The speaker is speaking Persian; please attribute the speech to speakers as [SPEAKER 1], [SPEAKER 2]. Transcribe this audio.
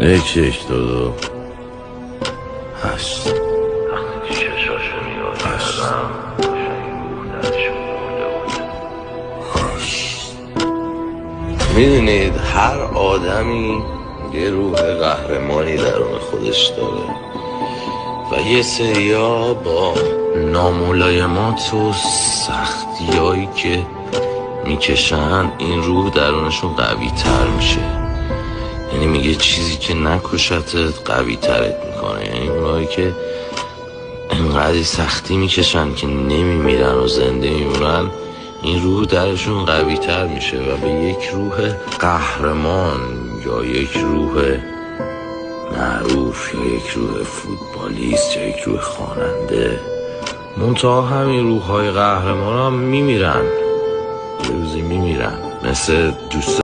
[SPEAKER 1] 1 2 2 8.
[SPEAKER 2] وقتی چشاشو نگاه کردم این روح درشون مرده بود.
[SPEAKER 1] میدونید هر آدمی یه روح قهرمانی درون خودش داره و یه سریا با ناملایمات و سختیایی که میکشن این روح درونشون قوی تر میشه. یعنی میگه چیزی که نکشتت قوی ترت میکنه. یعنی اونایی که انقدر سختی میکشن که نمیمیرن و زنده میمونن این روح درشون قوی تر میشه و به یک روح قهرمان یا یک روح معروف یا یک روح فوتبالیست یا یک روح خواننده، منتها همین روح های قهرمان هم میمیرن، یه روزی میمیرن. مثل دوست